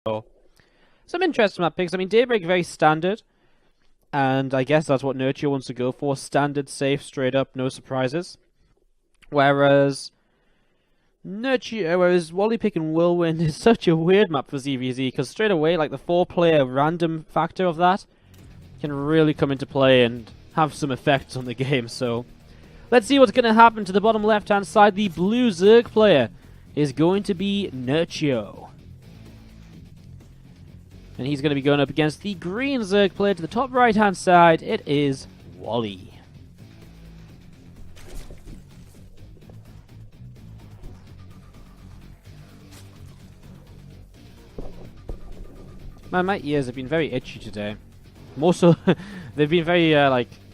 some interesting map picks. I mean, Daybreak very standard, and I guess that's what Nerchio wants to go for. Standard, safe, straight up, no surprises. Whereas Wally picking Whirlwind is such a weird map for ZvZ, because straight away, like, the 4-player random factor of that can really come into play and have some effects on the game. So let's see what's going to happen to the bottom left-hand side. The blue Zerg player is going to be Nerchio. And he's going to be going up against the green Zerg player to the top right-hand side. It is Wally. Man, my ears have been very itchy today. More so, they've been very,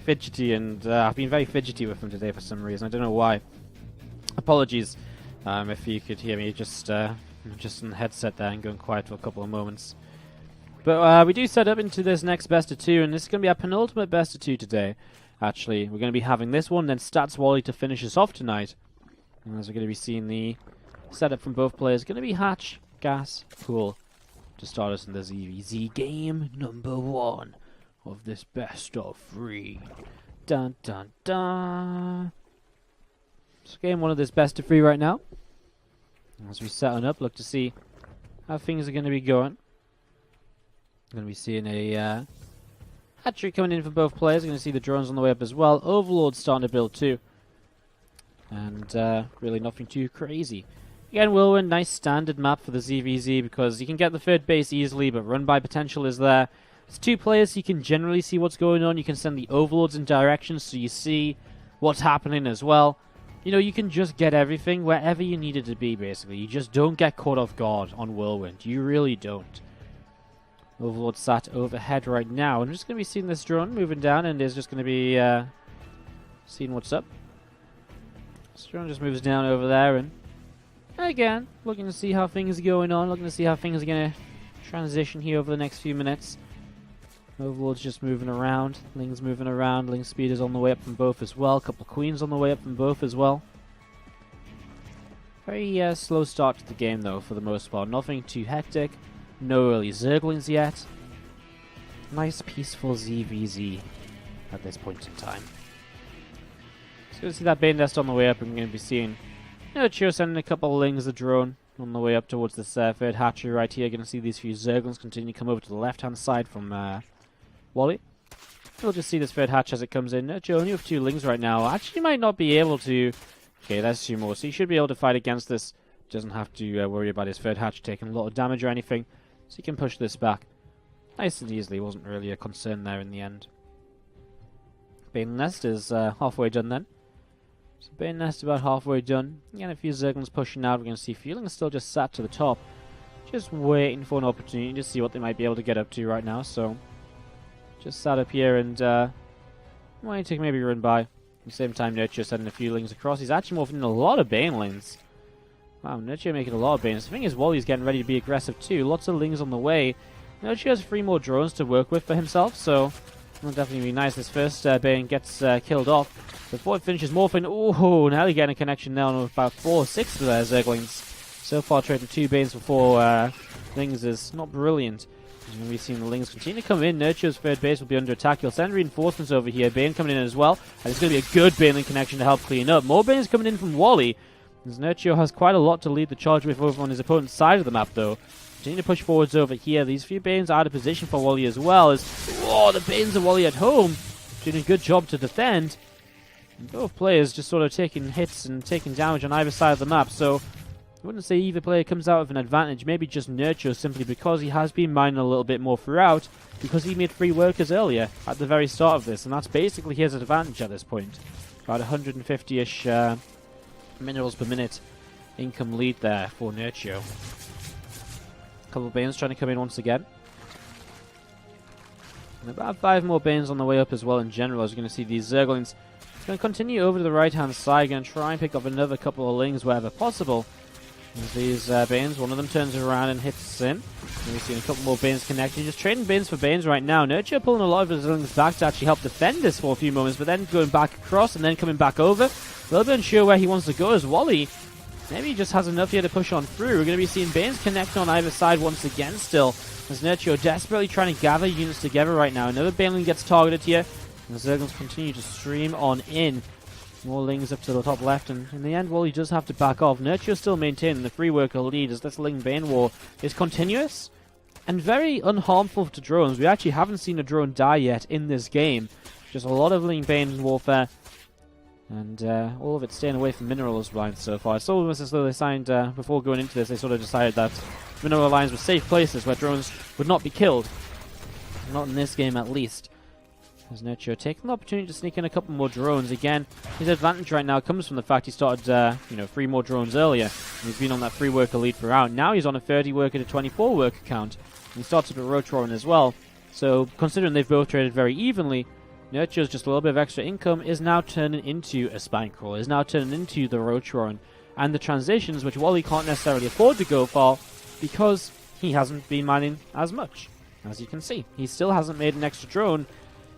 fidgety, and I've been very fidgety with them today for some reason. I don't know why. Apologies if you could hear me just in the headset there and going quiet for a couple of moments. But we do set up into this next best of 2, and this is going to be our penultimate best of 2 today. Actually, we're going to be having this one, then Stats Wally to finish us off tonight. And as we're going to be seeing the setup from both players, going to be Hatch, Gas, Pool to start us in the ZvZ game number 1 of this best of 3. Dun dun dun. So game 1 of this best of 3 right now. As we set on up, look to see how things are going to be going. Going to be seeing a hatchery coming in for both players. Going to see the drones on the way up as well. Overlord starting to build too. And really nothing too crazy. Again, Whirlwind, nice standard map for the ZvZ because you can get the third base easily, but run by potential is there. It's 2 players, so you can generally see what's going on. You can send the overlords in directions so you see what's happening as well. You know, you can just get everything wherever you need it to be, basically. You just don't get caught off guard on Whirlwind. You really don't. Overlord sat overhead right now. I'm just going to be seeing this drone moving down, and is just going to be seeing what's up. This drone just moves down over there, and again, looking to see how things are going on, looking to see how things are going to transition here over the next few minutes. Overlord's just moving around, Ling's moving around, Ling speed is on the way up from both as well, a couple of queens on the way up from both as well. Very slow start to the game though, for the most part, nothing too hectic, no early Zerglings yet. Nice peaceful ZvZ at this point in time. So going to see that Bane Nest on the way up, and we're going to be seeing Nerchio sending a couple of Lings, the drone, on the way up towards the third hatchery right here. Going to see these few Zerglings continue to come over to the left-hand side from Wally. We'll just see this third hatch as it comes in. Nerchio only with 2 Lings right now. Actually might not be able to... Okay, there's 2 more. So he should be able to fight against this. Doesn't have to worry about his third hatch taking a lot of damage or anything. So he can push this back nice and easily. Wasn't really a concern there in the end. Bane Nest is halfway done then. So Bane Nest about halfway done. Again, a few Zerglings pushing out. We're going to see Fueling still just sat to the top. Just waiting for an opportunity to see what they might be able to get up to right now. So just sat up here and waiting to maybe run by. At the same time, Nerchio sending a few Lings across. He's actually morphing in a lot of Banelings. Wow, Nerchio making a lot of Banes. The thing is, Wally's getting ready to be aggressive too. Lots of Lings on the way. Nerchio has 3 more drones to work with for himself, so it'll definitely be nice. This first Bane gets killed off before it finishes morphing. Oh, now they're getting a connection now with about 4 or 6 of their Zerglings. So far, trading 2 Banes for 4 Lings is not brilliant. And we've seen the Lings continue to come in. Nerchio's third base will be under attack. He'll send reinforcements over here. Bane coming in as well. And it's going to be a good Baneling connection to help clean up. More Banes coming in from Wally. As Nerchio has quite a lot to lead the charge with over on his opponent's side of the map, though. Continue to push forwards over here. These few Banes are out of position for Wally as well. As the Banes of Wally at home doing a good job to defend. And both players just sort of taking hits and taking damage on either side of the map. So I wouldn't say either player comes out with an advantage. Maybe just Nerchio simply because he has been mining a little bit more throughout. Because he made 3 workers earlier at the very start of this. And that's basically his advantage at this point. About 150-ish... minerals per minute income lead there for Nerchio. A couple of Banes trying to come in once again. And about 5 more Banes on the way up as well in general, as we're going to see these Zerglings. Going to continue over to the right hand side, going to try and pick up another couple of Lings wherever possible. As these Banes, one of them turns around and hits in. And we've seen a couple more Banes connecting. Just trading Banes for Banes right now. Nerchio pulling a lot of his Lings back to actually help defend this for a few moments, but then going back across and then coming back over. A little bit unsure where he wants to go as Wally maybe he just has enough here to push on through. We're going to be seeing Banes connect on either side once again still, as Nerchio desperately trying to gather units together right now. Another Baneling gets targeted here, and the Zerglings continue to stream on in. More Lings up to the top left, and in the end, Wally does have to back off. Nerchio still maintaining the free worker lead as this Ling Bane war is continuous and very unharmful to drones. We actually haven't seen a drone die yet in this game. Just a lot of Ling Bane warfare, and all of it staying away from minerals lines so far. It's almost as though they signed, before going into this, they sort of decided that mineral lines were safe places where drones would not be killed. Not in this game, at least. As Nerchio taking the opportunity to sneak in a couple more drones. Again, his advantage right now comes from the fact he started, 3 more drones earlier. He's been on that 3 worker lead throughout. Now he's on a 30 worker to 24 worker count. And he starts up at Roachroaring as well. So, considering they've both traded very evenly, Nerchio's just a little bit of extra income is now turning into a Spinecrawler, is now turning into the Roachroaring. And the transitions, which Wally can't necessarily afford to go for, because he hasn't been mining as much. As you can see, he still hasn't made an extra drone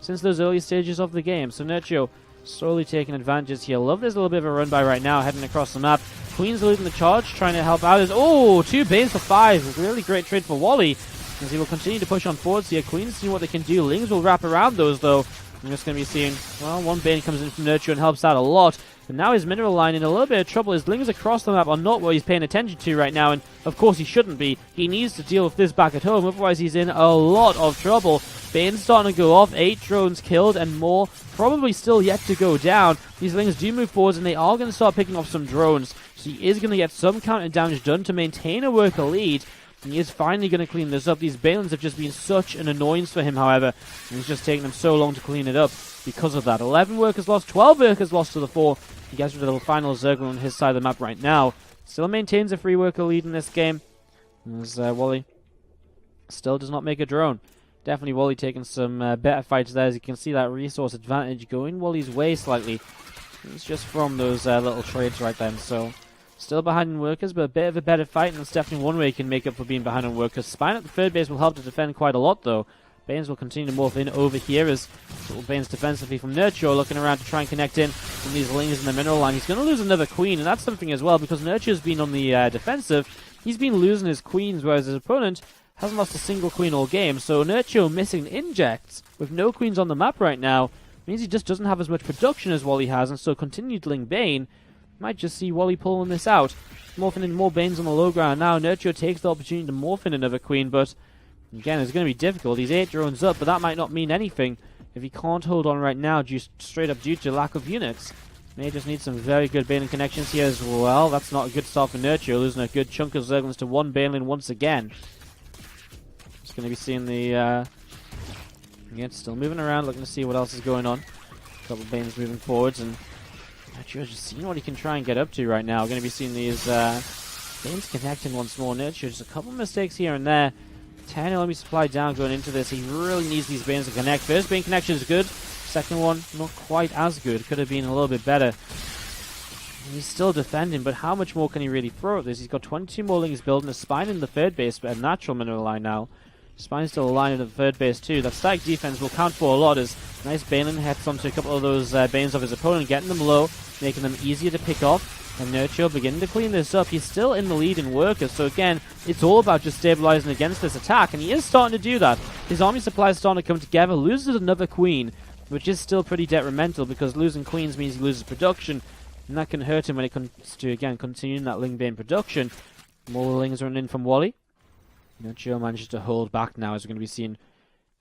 since those early stages of the game. So Nerchio slowly taking advantages here. Love there's a little bit of a run by right now, heading across the map. Queen's leading the charge, trying to help out. Oh, 2 Banes for 5. Really great trade for Wally, as he will continue to push on forwards here. Queen's seeing what they can do. Lings will wrap around those, though. I'm just going to be seeing, well, 1 Bane comes in from Nerchio and helps out a lot. But now his mineral line in a little bit of trouble. His Lings across the map are not what he's paying attention to right now, and of course he shouldn't be. He needs to deal with this back at home, otherwise he's in a lot of trouble. Bane's starting to go off, 8 drones killed and more probably still yet to go down. These Lings do move forwards and they are going to start picking off some drones, so he is going to get some counter damage done to maintain a worker lead. And he is finally going to clean this up. These Balins have just been such an annoyance for him, however, and it's just taking them so long to clean it up because of that. 11 workers lost, 12 workers lost to the 4. He gets rid of the final Zergle on his side of the map right now. Still maintains a free worker lead in this game, as Wally still does not make a drone. Definitely Wally taking some better fights there, as you can see that resource advantage going Wally's way slightly. It's just from those little trades right then, so still behind in workers, but a bit of a better fight, and it's definitely one way he can make up for being behind on workers. Spine at the third base will help to defend quite a lot, though. Banes will continue to morph in over here as little Banes defensively from Nerchio, looking around to try and connect in from these Lings in the mineral line. He's going to lose another Queen, and that's something as well, because Nerchio's been on the defensive. He's been losing his Queens, whereas his opponent hasn't lost a single Queen all game. So Nerchio missing injects with no Queens on the map right now means he just doesn't have as much production as Wally has, and so continued Ling Bane might just see Wally pulling this out. Morphing in more Banes on the low ground now. Nerchio takes the opportunity to morph in another Queen, but again, it's going to be difficult. He's 8 drones up, but that might not mean anything if he can't hold on right now, just straight up due to lack of units. May just need some very good Balin connections here as well. That's not a good start for Nerchio, losing a good chunk of Zerglings to 1 Balin once again. Just going to be seeing the... again, still moving around, looking to see what else is going on. A couple of Balins moving forwards, and Nerchio's just seeing what he can try and get up to right now. Going to be seeing these Balins connecting once more. Nerchio, just a couple of mistakes here and there. 10 enemy supply down going into this. He really needs these Banes to connect. First Bane connection is good. Second one, not quite as good. Could have been a little bit better. He's still defending, but how much more can he really throw at this? He's got 22 more Lings building a Spine in the third base, but a natural mineral line now. Spine's still aligned in the third base too. That static defense will count for a lot as nice Balin heads onto a couple of those Banes of his opponent, getting them low, making them easier to pick off. And Nerchio beginning to clean this up. He's still in the lead in workers, so again, it's all about just stabilizing against this attack, and he is starting to do that. His army supply is starting to come together, loses another Queen, which is still pretty detrimental, because losing Queens means he loses production, and that can hurt him when it comes to, again, continuing that Ling Bane production. More Lings running in from Wally. Nerchio manages to hold back now, as we're going to be seeing,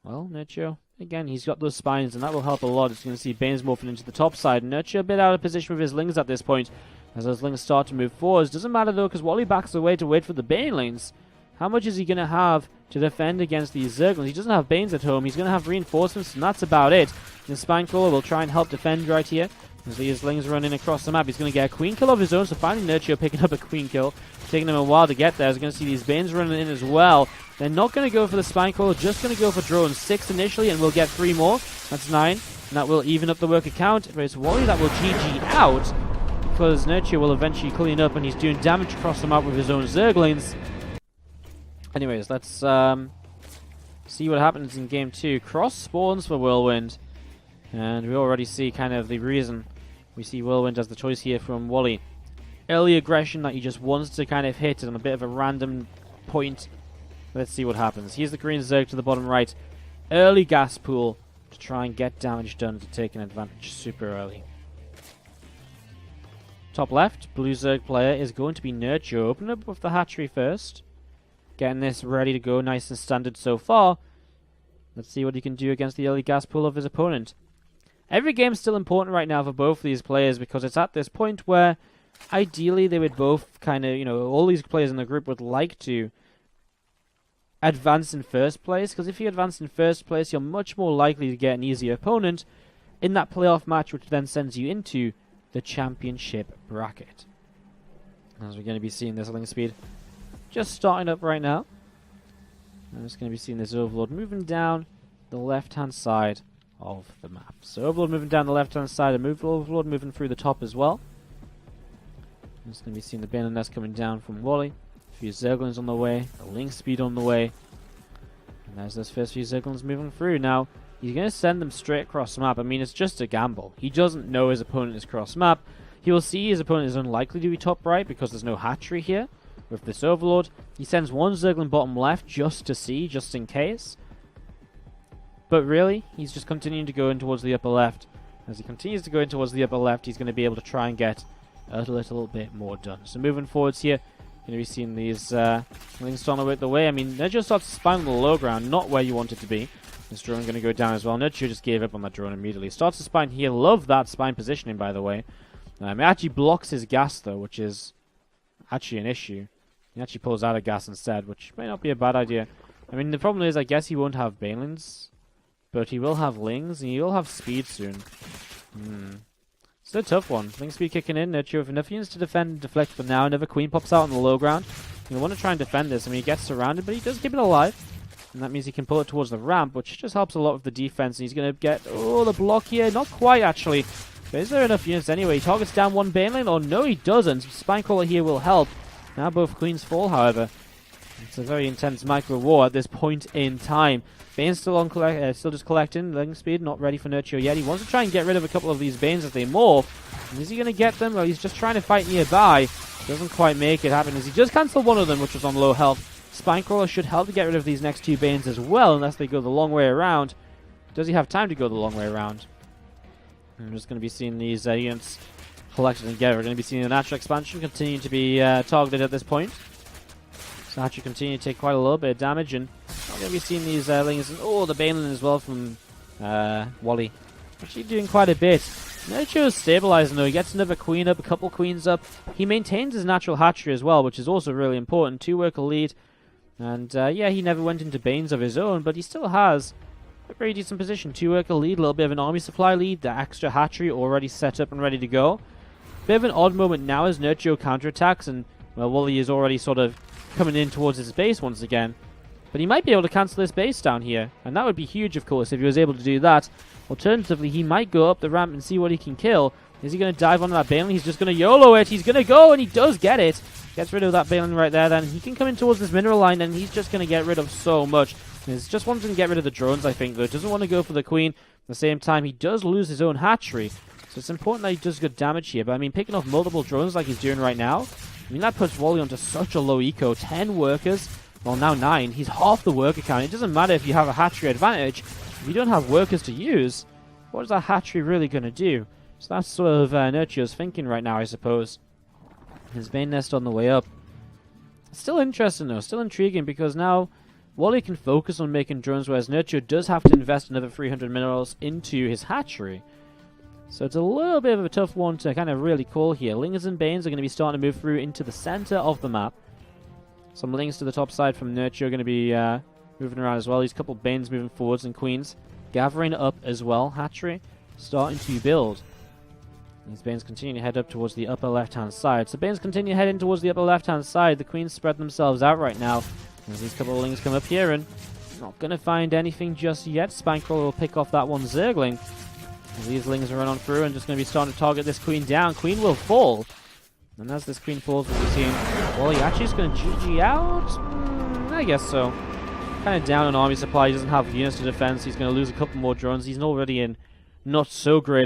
well, Nerchio, again, he's got those Spines, and that will help a lot. It's going to see Banes morphing into the top side. Nerchio a bit out of position with his Lings at this point, as those Lings start to move forwards. Doesn't matter though, because Wally backs away to wait for the Banelings. How much is he going to have to defend against these Zerglings? He doesn't have Banes at home. He's going to have reinforcements, and that's about it. The Spinecrawler will try and help defend right here. As these Lings run in across the map, he's going to get a Queen kill of his own, so finally Nerchio picking up a Queen kill. Taking him a while to get there. He's going to see these Banes running in as well. They're not going to go for the Spinecrawler, just going to go for drones. 6 initially, and we'll get 3 more. That's 9, and that will even up the worker count. But it's Wally that will GG out, because Nerchio will eventually clean up, and he's doing damage across the map with his own Zerglings. Anyways, let's see what happens in game 2. Cross spawns for Whirlwind, and we already see kind of the reason we see Whirlwind as the choice here from Wally. early aggression that he just wants to kind of hit on a bit of a random point. Let's see what happens. Here's the green Zerg to the bottom right. Early gas pool to try and get damage done to take an advantage super early. Top left, blue Zerg player is going to be Nerchio. Open up with the hatchery first. Getting this ready to go, nice and standard so far. Let's see what he can do against the early gas pool of his opponent. Every game's still important right now for both of these players because it's at this point where ideally they would both kind of, all these players in the group would like to advance in first place, because if you advance in first place, you're much more likely to get an easier opponent in that playoff match, which then sends you into the championship bracket. As we're going to be seeing this link speed just starting up right now. I'm just going to be seeing this Overlord moving down the left-hand side of the map. So Overlord moving down the left-hand side, and Overlord moving through the top as well. I'm just going to be seeing the Bane Nest coming down from Wally. A few Zerglings on the way, a link speed on the way. And there's those first few Zerglings moving through. Now, he's going to send them straight across the map. I mean, it's just a gamble. He doesn't know his opponent is cross map. He will see his opponent is unlikely to be top right because there's no hatchery here with this Overlord. He sends one Zergling bottom left just to see, just in case. But really, he's just continuing to go in towards the upper left. As he continues to go in towards the upper left, he's going to be able to try and get a little bit more done. So moving forwards here, going to be seeing these links on the way. I mean, Nerchio starts to spine on the low ground, not where you want it to be. This drone going to go down as well. Nerchio just gave up on that drone immediately. Starts to spine here. Love that spine positioning, by the way. It actually blocks his gas, though, which is actually an issue. He actually pulls out of gas instead, which may not be a bad idea. I mean, the problem is, I guess he won't have Banelings, but he will have Lings, and he will have speed soon. It's a tough one. Ling speed kicking in. Nerchio with enough units to defend and deflect for now. Another Queen pops out on the low ground. You want to try and defend this. I mean, he gets surrounded, but he does keep it alive. And that means he can pull it towards the ramp, which just helps a lot with the defense. And he's going to get, the block here. Not quite, actually. But is there enough units anyway? He targets down one Baneling. Oh, no, he doesn't. Spinecrawler here will help. Now both Queens fall, however. It's a very intense micro war at this point in time. Bane's still on still just collecting. Ling speed, not ready for Nerchio yet. He wants to try and get rid of a couple of these Banes as they morph. And is he going to get them? Well, he's just trying to fight nearby. Doesn't quite make it happen as he just cancelled one of them, which was on low health. Spinecrawler should help to get rid of these next two Banes as well, unless they go the long way around. Does he have time to go the long way around? I'm just going to be seeing these units collected together. We're going to be seeing the natural expansion continue to be targeted at this point. So actually continue to take quite a little bit of damage, and we're going to be seeing these Lings, and the Baneling as well from Wally. Actually doing quite a bit. Nerchio is stabilizing though. He gets another Queen up, a couple Queens up. He maintains his natural hatchery as well, which is also really important. 2 worker lead. And yeah, he never went into Banes of his own, but he still has a very decent position. 2 worker lead, a little bit of an army supply lead. The extra hatchery already set up and ready to go. Bit of an odd moment now as Nerchio counterattacks, and well, Wally is already sort of coming in towards his base once again. But he might be able to cancel his base down here, and that would be huge, of course, if he was able to do that. Alternatively, he might go up the ramp and see what he can kill. Is he going to dive onto that Baneling? He's just going to YOLO it. He's going to go, and he does get it. Gets rid of that Baneling right there. Then he can come in towards this mineral line, and he's just going to get rid of so much. He's just wanting to get rid of the drones, I think, though. Doesn't want to go for the Queen. At the same time, he does lose his own hatchery. So it's important that he does good damage here. But, I mean, picking off multiple drones like he's doing right now, I mean, that puts Wally onto such a low eco. 10 workers. Well, now 9. He's half the worker count. It doesn't matter if you have a hatchery advantage. If you don't have workers to use, what is that hatchery really going to do? So that's sort of Nerchio's thinking right now, I suppose. His Bane Nest on the way up. Still interesting, though. Still intriguing, because now Wally can focus on making drones, whereas Nerchio does have to invest another 300 minerals into his hatchery. So it's a little bit of a tough one to kind of really call here. Lings and Banes are going to be starting to move through into the center of the map. Some Lings to the top side from Nerchio are going to be moving around as well. These couple of Banes moving forwards and Queens gathering up as well. Hatchery starting to build. These Banes continue to head up towards the upper left-hand side. So Banes continue heading towards the upper left-hand side. The Queens spread themselves out right now. As these couple of Lings come up here, and not going to find anything just yet. Spinecrawler will pick off that one Zergling. As these Lings run on through and just going to be starting to target this Queen down. Queen will fall. And as this Queen falls, we'll be seeing Wally actually just going to GG out? I guess so. Kind of down on army supply. He doesn't have units to defend, so he's going to lose a couple more drones. He's already in not so great